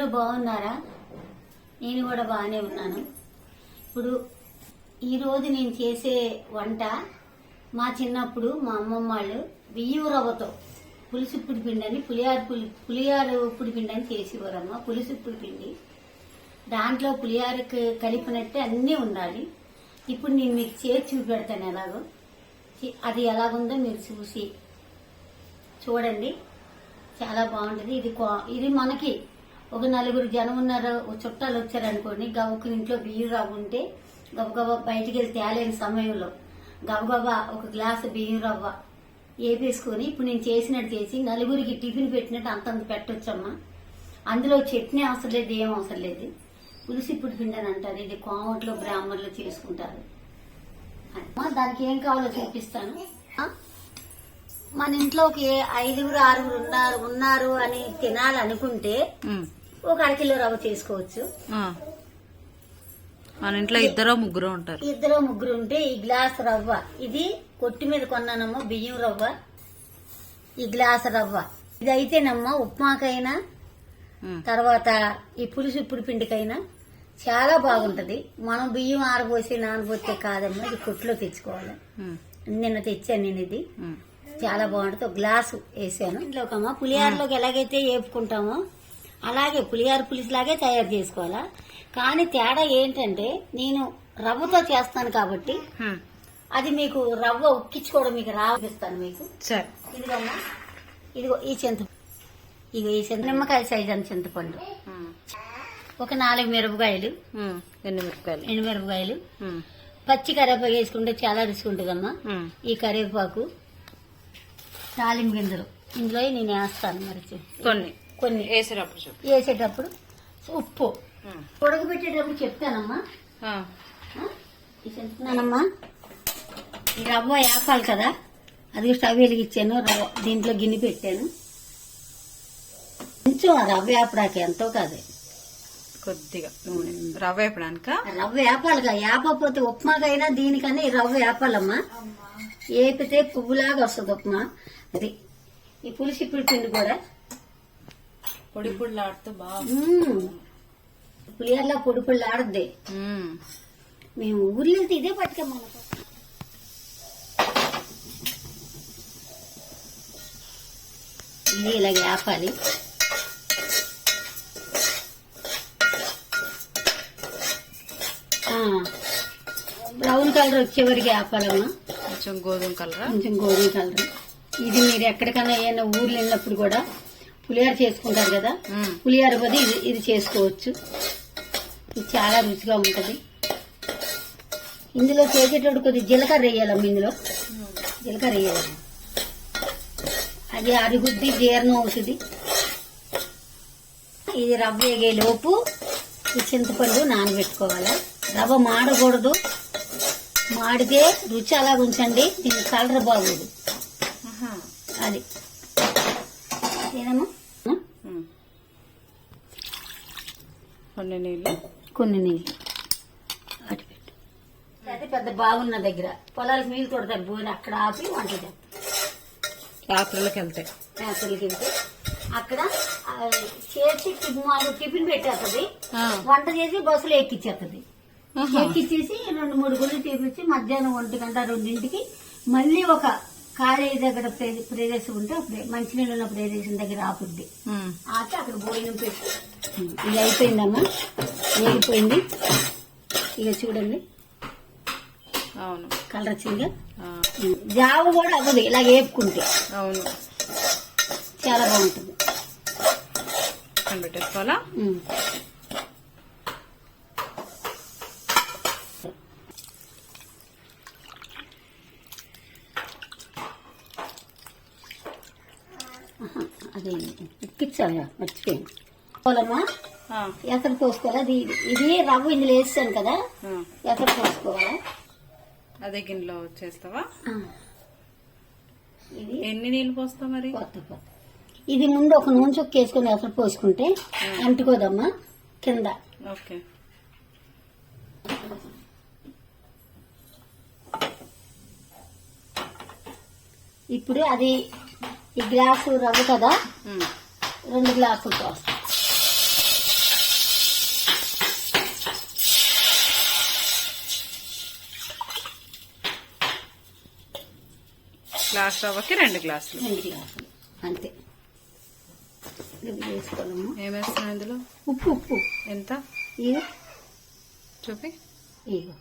అందరూ బాగున్నారా? నేను కూడా బాగానే ఉన్నాను. ఇప్పుడు ఈరోజు నేను చేసే వంట మా చిన్నప్పుడు మా అమ్మమ్మ వాళ్ళు బియ్యం రవ్వతో పులుసుప్పుడు పిండి అని పులిహార ఉప్పుడు పిండి అని చేసేవారమ్మ. పులుసుప్పుడు పిండి దాంట్లో పులిహారకు కలిపినట్టే అన్నీ ఉండాలి. ఇప్పుడు నేను మీకు చేసి చూపెడతాను ఎలాగో. అది ఎలాగుందో మీరు చూసి చూడండి, చాలా బాగుంటుంది. ఇది మనకి ఒక నలుగురు జనం ఉన్నారు, చుట్టాలు వచ్చారనుకోండి, గబుకు ఇంట్లో బియ్యం రవ్వ ఉంటే గబగబా బయటికి వెళ్ళి తేలేని సమయంలో గబగబా ఒక గ్లాసు బియ్యం రవ్వ వేపేసుకొని ఇప్పుడు నేను చేసినట్టు చేసి నలుగురికి టిఫిన్ పెట్టినట్టు అంతంత పెట్టొచ్చమ్మా. అందులో చట్నీ అవసరం లేదు, ఏం అవసరం లేదు. పులుసు ఇప్పుడు పిండి అని అంటారు. ఇది కోమట్లో బ్రాహ్మణులు చేసుకుంటారు. దానికి ఏం కావాలో చూపిస్తాను. మన ఇంట్లోకి 5-6 ఉన్నారు అని తినాలనుకుంటే ఒక అరకిలో రవ్వ చేసుకోవచ్చు. మన ఇంట్లో 2-3 ఉంటారు. 2-3 ఉంటే ఈ గ్లాస్ రవ్వ, ఇది కొట్టి మీద కొన్నానమ్మా బియ్యం రవ్వ. ఈ గ్లాస్ రవ్వ ఇది అయితేనమ్మా ఉప్మాకైనా తర్వాత ఈ పులుసు ఇప్పుడు పిండికైనా చాలా బాగుంటది. మనం బియ్యం ఆరబోసి నానబోతే కాదమ్మా, ఇది కొట్లో తెచ్చుకోవాలి. నిన్న తెచ్చాను నేను. ఇది చాలా బాగుంటుంది. ఒక గ్లాసు వేసాను. ఇంట్లోకమ్మా పులిహారలోకి ఎలాగైతే వేపుకుంటామో అలాగే పులిహార పులుసులాగే తయారు చేసుకోవాలా. కానీ తేడా ఏంటంటే నేను రవ్వతో చేస్తాను కాబట్టి అది మీకు రవ్వ ఉక్కించుకోవడం మీకు రాపిస్తాను మీకు. ఇదిగమ్మా, ఇదిగో ఈ నిమ్మకాయ సైజ్ అని చింతపండు, ఒక 4 మిరపకాయలు, ఎండుమిరపకాయలు, పచ్చి కరివేపాకు వేసుకుంటే చాలా రుచి ఉంటుందమ్మా. ఈ కరివేపాకు, తాలింపు గింజలు ఇందులో నేను వేస్తాను. మరి కొన్ని వేసేటప్పుడు ఉప్పు ఉడకబెట్టేటప్పుడు చెప్తానమ్మా. చెప్తున్నానమ్మా, ఈ రవ్వ వేపాలి కదా. అది స్టవ్ వెలిగించాను, దీంట్లో గిన్నె పెట్టాను. కొంచెం రవ్వ వేపడానికి ఎంతో కాదు, కొద్దిగా రవ్వ వేపడానిక. రవ్వ వేపాలిగా, వేపకపోతే ఉప్మాకైనా దీనికన్నా ఈ రవ్వ వేపాలమ్మా. వేపితే పువ్వులాగా వస్తుంది ఉప్మా. అది ఈ పులుసు ఇప్పుడు పిండి కూడా పొడి పొడిలాడుతూ బాగా పులిహోరలో పొడి పొడిలాడుద్ది. మేము ఊర్లో వెళ్తే ఇదే పట్టుకమ్మా. ఇది ఇలాగ వేపాలి. బ్రౌన్ కలర్ వచ్చేవరకు వేపాలమ్మా. కొంచెం గోధుమ కలర్. ఇది మీరు ఎక్కడికన్నా ఏమైనా ఊర్లు వెళ్ళినప్పుడు కూడా పులిహోర చేసుకుంటారు కదా, పులిహోర బది ఇది చేసుకోవచ్చు. ఇది చాలా రుచిగా ఉంటది. ఇందులో చేసేటప్పుడు కొద్దిగా జీలకర్ర వేయాలమ్మ. ఇందులో జీలకర్ర వేయాలమ్మ, అది అరుగుద్ది, జీర్ణం అవుతుంది. ఇది రవ్వ వేగే లోపు ఈ చింతపండు నానబెట్టుకోవాలి. రవ్వ మాడకూడదు, మాడితే రుచి అలా ఉంచండి, దీని కలర్ బాగోదు. అది ఏదమ్మా, కొన్ని నీళ్ళు అటు పెట్టు. అయితే పెద్ద బాగున్న దగ్గర పొలాలకు నీళ్ళు కొడతారు, పోయిన అక్కడ ఆపి వంట చేస్తారు. రాత్రులకి వెళ్తే అక్కడ చేసి టిఫిన్ పెట్టేస్తుంది, వంట చేసి బస్సులో ఎక్కిచ్చేస్తుంది. ఎక్కిచ్చేసి 2-3 గుళ్ళు తీపిచ్చి మధ్యాహ్నం 1-2కి మళ్ళీ ఒక ఖాళీ దగ్గర ప్రదేశం ఉంటే అప్పుడు మంచినీళ్ళు ఉన్న ప్రదేశం దగ్గర ఆపుద్ది. ఆపి అక్కడ భోజనం పెట్టి ఇది అయిపోయిందమ్మా, వేగిపోయింది. ఇక చూడండి, అవును కలర్ వచ్చిందిగా. జావు కూడా అవ్వదు ఇలా వేపుకుంటే. అవును, చాలా బాగుంటుంది. పెట్టేసుకోవాలా. అదే ఎక్కించాలి, మర్చిపోయింది. పోలమ్మా ఎసరు పోసుకోవాలి. ఇది రవ్వ ఇందులో వేస్తాను కదా, ఎసరు పోసుకోవాలా. అదే గిన్నెలో చేస్తావా? ఇది ఎన్ని నీళ్ళు పోస్తావు మరి? కొత్త ఇది ముందు ఒక నూనె చుక్క వేసుకుని ఎసరు పోసుకుంటే అంటుకోదమ్మా కింద. ఓకే. ఇప్పుడు అది ఈ గ్లాసు రవ్వ కదా, 2 గ్లాసులు పోస్తాం. గ్లాస్ రవ్వకి 2 గ్లాసులు. 2 గ్లాసులు అంతే. ఇది వేసుకోవాలమ్మా. ఏమేస్తున్నాం ఇందులో? ఉప్పు. ఉప్పు ఎంత? ఇగో చూపి. ఇగో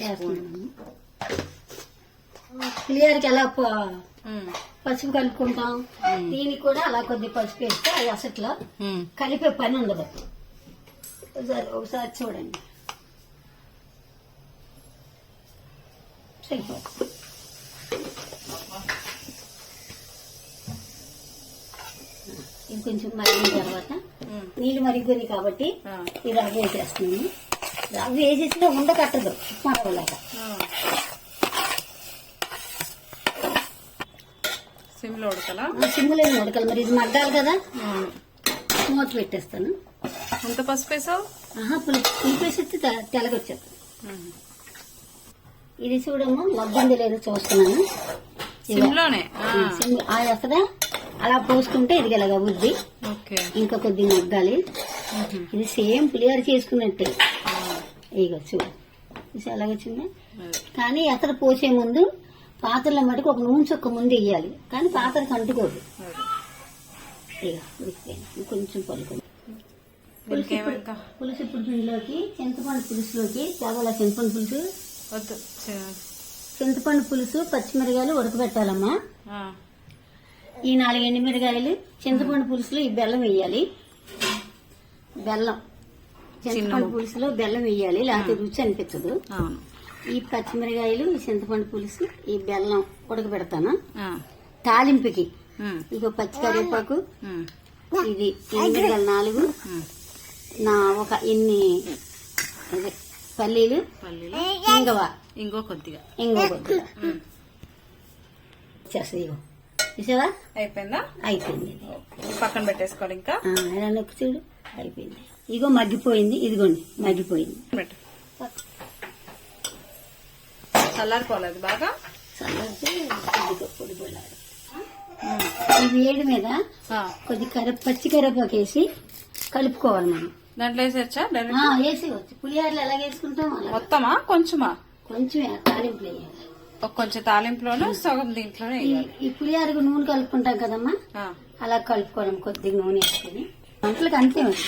వేస్తున్నాను. పులిహోరకి ఎలా పసుపు కలుపుకుంటాం, దీనికి కూడా అలా కొద్ది పసుపు వేస్తే అది అసట్లో కలిపే పని ఉండదు. ఒకసారి చూడండి, సరిపోతుంది. ఇది కొంచెం మరిగిన తర్వాత నీళ్ళు మరిగిపోయి కాబట్టి ఈ రవ్వ వేసేస్తున్నాను. రవ్వ వేసేసినా ఉండ కట్టదు ఉప్మా రవ్వలాగా. సిమ్లో ఉడకలా? సిమ్లో ఉడకాలి, మరి ఇది మగ్గాలి కదా. మూత పెట్టేస్తాను. ఎంత పసుపు వేసావు? పులిపేసి తెలగొచ్చేస్తాను. ఇది చూడము మగ్గుంది లేదో చూస్తున్నాను. సిమ్లోనే అక్కడ అలా పోసుకుంటే ఇది ఇలాగా ఉద్ది. ఇంకా కొద్దిగా మగ్గాలి. ఇది సేమ్ పులిహోర చేసుకున్నట్టే. ఇగో చూడు ఎలాగొచ్చిందా. కానీ అక్కడ పోసే ముందు పాత్రలో మటుకు ఒక నూనె చుక్క ముందు వేయాలి, కానీ పాత్రకు అంటుకోదు. ఇక కొంచెం పలుకు పులుసు ఇప్పుడు దీనిలోకి చింతపండు పులుసులోకి చాలా చింతపండు పులుసు పచ్చిమిరకాయలు ఉడకబెట్టాలమ్మా. ఈ 4 ఎండుమిరకాయలు చింతపండు పులుసులో ఈ బెల్లం వేయాలి. బెల్లం చింతపండు పులుసులో బెల్లం వేయాలి, లేకపోతే రుచి అనిపించదు. ఈ పచ్చిమిరకాయలు, ఈ చింతపండు పులుసు, ఈ బెల్లం ఉడకబెడతాను. తాలింపుకి ఇక పచ్చి కరివేపాకు, ఇది ఎండుమిరకాయలు 4, ఒక ఇన్ని పల్లీలు, ఇంకో కొద్దిగా చేస్తాయి. చూసావా అయిపోయిందా? అయిపోయింది. పక్కన పెట్టేసుకోవాలి. ఇంకా ఇలా నొక్కి చూడు, అయిపోయింది. ఇగో మగ్గిపోయింది, ఇదిగోండి మగ్గిపోయింది. చల్లారిపోలేదు బాగా. చల్లారితే పొడి పొడి. ఈ వేడి మీద కొద్ది పచ్చి కరివేపాకు వేసి కలుపుకోవాలి మనం. దాంట్లో వేసేయచ్చా? వేసేయచ్చు. పులిహోరలు ఎలా వేసుకుంటాం మొత్తమా కొంచెమా? కొంచెమే తాలింపులు వేయాలి. కొంచెం తాలింపులోనే సగం దీంట్లోనే వేయాలి. ఈ పులిహోరకు నూనె కలుపుకుంటాం కదమ్మా, అలా కలుపుకోవడం. కొద్దిగా నూనె వేసుకుని వంటలకు అంతే ఉంది.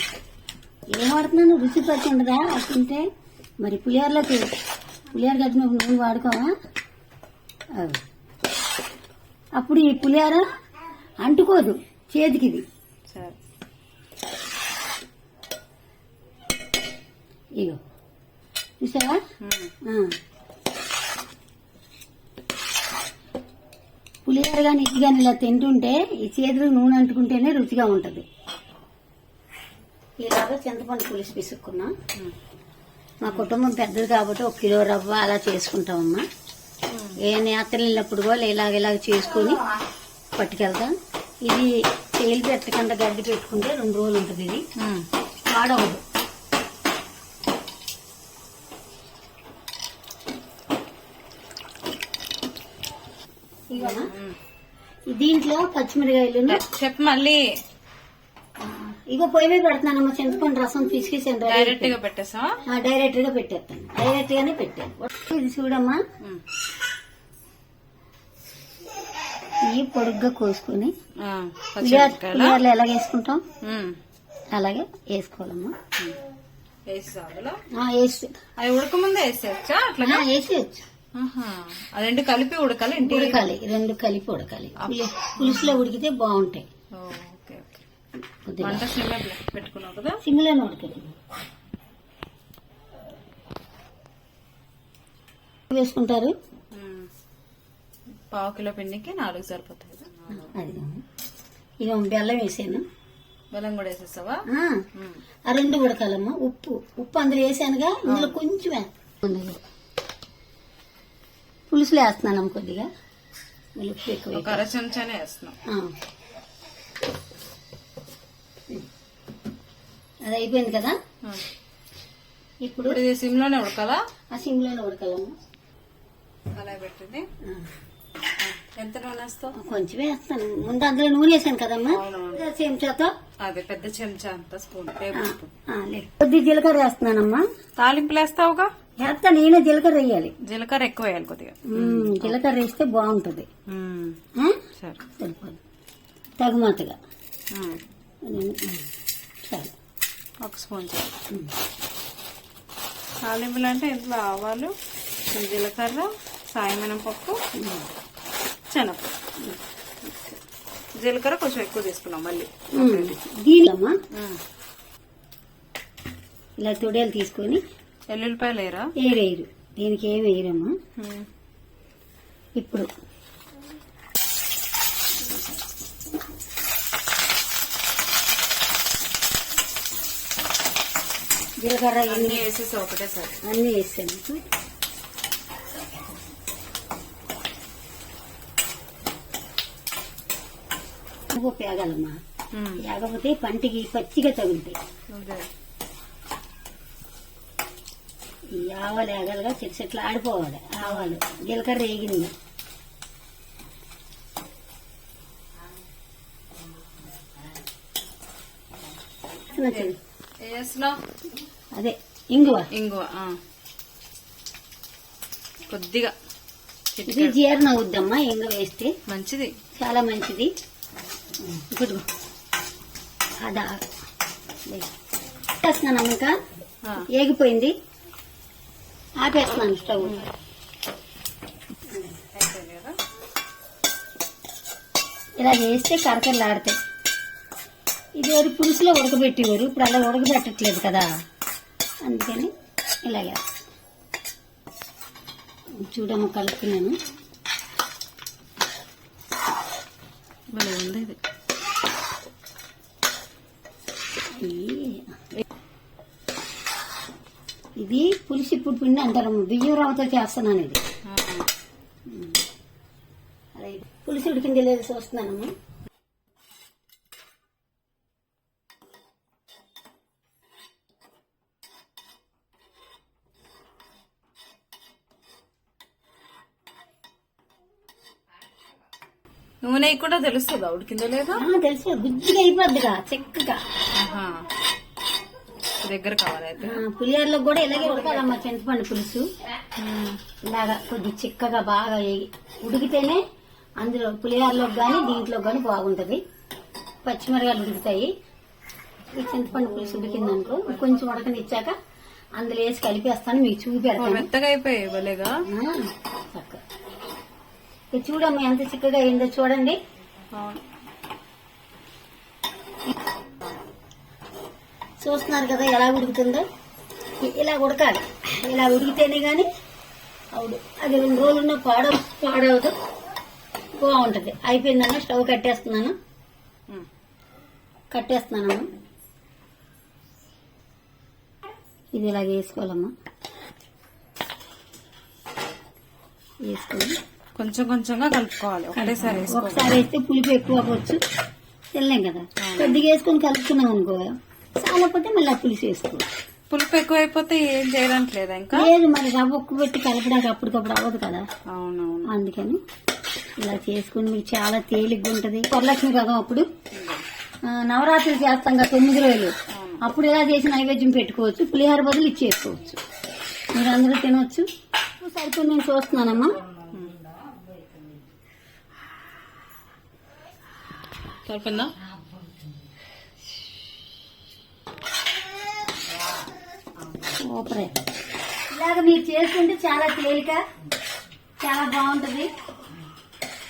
ఏం వాడుతున్నాను రుచి పచ్చి ఉండదా తింటే. మరి పులిహోరలోకి పులిహోర కట్టినప్పుడు నూనె వాడుకోవా? అప్పుడు ఈ పులిహోర అంటుకోదు చేతికి. ఇది ఇగో చూసావా. పులిహోర కానీ ఇది కానీ ఇలా తింటుంటే ఈ చేతులకు నూనె అంటుకుంటేనే రుచిగా ఉంటది. ఇలాగా చింతపండు పులుసు పిసుక్కున్నా. మా కుటుంబం పెద్దది కాబట్టి 1 కిలో రవ్వ అలా చేసుకుంటామమ్మా. ఏ నేతలు వెళ్ళినప్పుడు కూడా ఇలాగ చేసుకుని పట్టుకెళ్తాం. ఇది తేలి పెట్టకుండా గడ్డి పెట్టుకుంటే 2 రోజులు ఉంటుంది. ఇది వాడవదు. దీంట్లో పచ్చిమిరకాయలు చెప్పు మళ్ళీ. ఇగో పొయ్యి మీద పెడుతున్నానమ్మా. చింతపండు రసం పిసికేసాను. డైరెక్ట్ గా పెట్టేసా? డైరెక్ట్ గా పెట్టేస్తాను. డైరెక్ట్ గానే పెట్టాను. ఇది చూడమ్మా, ఈ పొడుగ్గా కోసుకుని పులిహోరలు ఎలా వేసుకుంటాం అలాగే వేసుకోవాలమ్మా. వేసి అవి ఉడకముందే వేసేయచ్చా? అట్లా వేసేయచ్చు. 2 కలిపి ఉడకాలి. ఉడకాలి, 2 కలిపి ఉడకాలి. పులుసులో ఉడికితే బాగుంటాయి. పెట్టుకున్నావు కదా, సిమ్లోనే ఉడకాలి. వేసుకుంటారు. 1/2 కిలో పిండికి 4 సరిపోతాయి. అది ఇక బెల్లం వేసాను. బెల్లం కూడా వేసేసావా? ఆ 2 ఉడకాలమ్మా. ఉప్పు అందులో వేసానుగా, ఇందులో కొంచెం పులుసులు వేస్తున్నాను కొద్దిగా. ఉప్పు ఎక్కువ, 1/2 చెంచానే వేస్తున్నాం. అది అయిపోయింది కదా. ఇప్పుడు ఇది సిమ్లోనే ఉడకాలా? ఆ సిమ్లోనే ఉడకాలమ్మా. అలా పెట్టింది. ఎంత నూనె వేస్తావు? కొంచెం వేస్తాను. ముందు అందులో నూనె వేసాను కదమ్మా. చెంచాతో అదే పెద్ద చెంచా అంత స్పూన్, టేబుల్ స్పూన్. కొద్ది జీలకర్ర వేస్తున్నానమ్మా. తాలింపులు వేస్తావుగా? వేస్తా నేనే జీలకర్ర వేయాలి. జీలకర్ర ఎక్కువ వేయాలి కొద్దిగా. జీలకర్ర వేస్తే బాగుంటది. సరే సరిపోదు తగుమాతగా. సరే 1 స్పూన్ చాలు. తాలింపులు అంటే ఇంట్లో ఆవాలు, జీలకర్ర, సాయమినపప్పు, శనగపప్పు. జీలకర్ర కొంచెం ఎక్కువ తీసుకున్నాం మళ్ళీ. దీనమ్మా ఇలా తొడేలు తీసుకొని. ఎల్లుల్లిపాయలు వేయరా? వేయరు, దీనికి ఏమి వేయరమ్మా. ఇప్పుడు జీలకర్ర అన్ని వేసేసి ఒకటేసారి అన్నీ వేసాను. పేగాలమ్మా, లేకపోతే పంటికి పచ్చిగా తగులుతాయి. ఈ ఆవాలు ఏగలుగా చెట్లు ఆడిపోవాలి. ఆవాలు జీలకర్ర వేగింది. అదే ఇంగువ. కొద్దిగా ఇది జీర్ణ అవుద్దమ్మా ఇంగువ వేస్తే. మంచిది, చాలా మంచిది. ఇప్పుడు అదా వేస్తున్నాను. ఇంకా ఏగిపోయింది, ఆపేస్తున్నాను స్టవ్. ఇలా చేస్తే కరకరలాడతాయి. ఇది వరకు పులుసులో ఉడకబెట్టేవారు, ఇప్పుడు అలా ఉడకబెట్టట్లేదు కదా, అందుకని ఇలాగే చూడమ్మ కలుపుకున్నాను. ఉంది ఇది పులుసు ఇప్పుడు పిండి అంటారమ్మ, బియ్యం రవ్వతో చేస్తున్నాను. ఇది అదే పులుసు ఉడికింది లేదు చూస్తున్నానమ్మా. నూనె కూడా తెలుస్తుందా ఉడికిందో లేదా? తెలుసు, గుజ్జుగా అయిపోద్దిగా చక్కగా. దగ్గర కావాలైతే పులిహోరలో కూడా ఇలాగే ఉడకాలమ్మా చింతపండు పులుసు. ఇలాగా కొద్ది చిక్కగా బాగా ఉడికితేనే అందులో పులిహోరలో గాని దీంట్లో గాని బాగుంటది. పచ్చిమిరకాయలు ఉడుకుతాయి. ఈ చింతపండు పులుసు ఉడికిందనుకో కొంచెం ఉడకనిచ్చాక అందులో వేసి కలిపేస్తాను, మీకు చూపెడతాను. మెత్తగా అయిపోయాయి భలేగా. చక్కగా చూడమ్మా ఎంత చిక్కగా అయిందో చూడండి. చూస్తున్నారు కదా ఎలా ఉడుకుతుందో. ఇలా ఉడకాలి, ఇలా ఉడికితేనే గాని అవుడు. అది 2 రోజులున్న పాడవదు, బాగుంటది. అయిపోయిందన్న స్టవ్ కట్టేస్తున్నాను. ఇది ఇలాగ వేసుకోవాలమ్మా. వేసుకొని కొంచెం కొంచెంగా కలుపుకోవాలి, ఒకటేసారి. ఒకసారి వేస్తే పులుపు ఎక్కువ అవ్వచ్చు, తినలేం కదా. కొద్దిగా వేసుకొని కలుపుకున్నాం అనుకో, చాలపోతే మళ్ళీ పులుసు వేసుకోవాలి. పులుపు ఎక్కువ అయిపోతే ఏం చేయడానికి లేదా? ఇంకా లేదు, మరి రవ్వ ఉక్కు పెట్టి కలపడానికి అప్పటికప్పుడు అవ్వదు కదా. అవునవును, అందుకని ఇలా చేసుకుని మీకు చాలా తేలిగ్గా ఉంటది. వరలక్ష్మి వ్రతం అప్పుడు నవరాత్రులు చేస్తాం కదా 9 రోజులు, అప్పుడు ఇలా చేసి నైవేద్యం పెట్టుకోవచ్చు. పులిహోర బదులు ఇచ్చేసుకోవచ్చు, మీరు అందరూ తినవచ్చు. సరిపోయి నేను చూస్తున్నానమ్మా. సరిపోయిందా? సూపర్. ఇలాగ మీరు చేసుకుంటే చాలా తేలిక, చాలా బాగుంటది.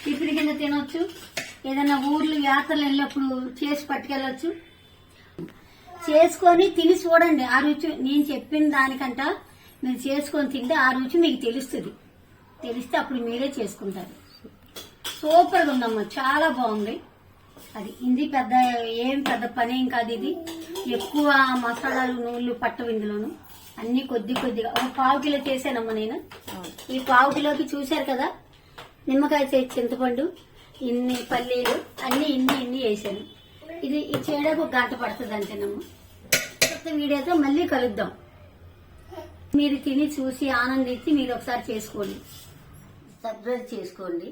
టిఫిన్ కింద తినొచ్చు, ఏదైనా ఊర్లు యాత్రలు వెళ్ళినప్పుడు చేసి పట్టుకెళ్ళొచ్చు. చేసుకొని తిని చూడండి, ఆ రుచి నేను చెప్పిన దానికంట మీరు చేసుకొని తింటే ఆ రుచి మీకు తెలుస్తుంది. తెలిస్తే అప్పుడు మీరే చేసుకుంటారు. సూపర్గా ఉందమ్మా, చాలా బాగుంది. అది ఇది పెద్ద పని ఏం కాదు. ఇది ఎక్కువ మసాలాలు నూనెలు పట్టవు ఇందులోను. అన్ని కొద్దిగా ఒక 1/2 కిలో చేశానమ్మా నేను. ఈ 1/2 కిలోకి చూశారు కదా, నిమ్మకాయ చింతపండు, ఇన్ని పల్లీలు, అన్ని ఇన్ని వేసాను. ఇది చేయడానికి 1 గంట పడుతుంది అంతేనమ్మా. కొత్త వీడియోతో మళ్ళీ కలుద్దాం. మీరు తిని చూసి ఆనందించి మీరు ఒకసారి చేసుకోండి, సబ్స్క్రైబ్ చేసుకోండి.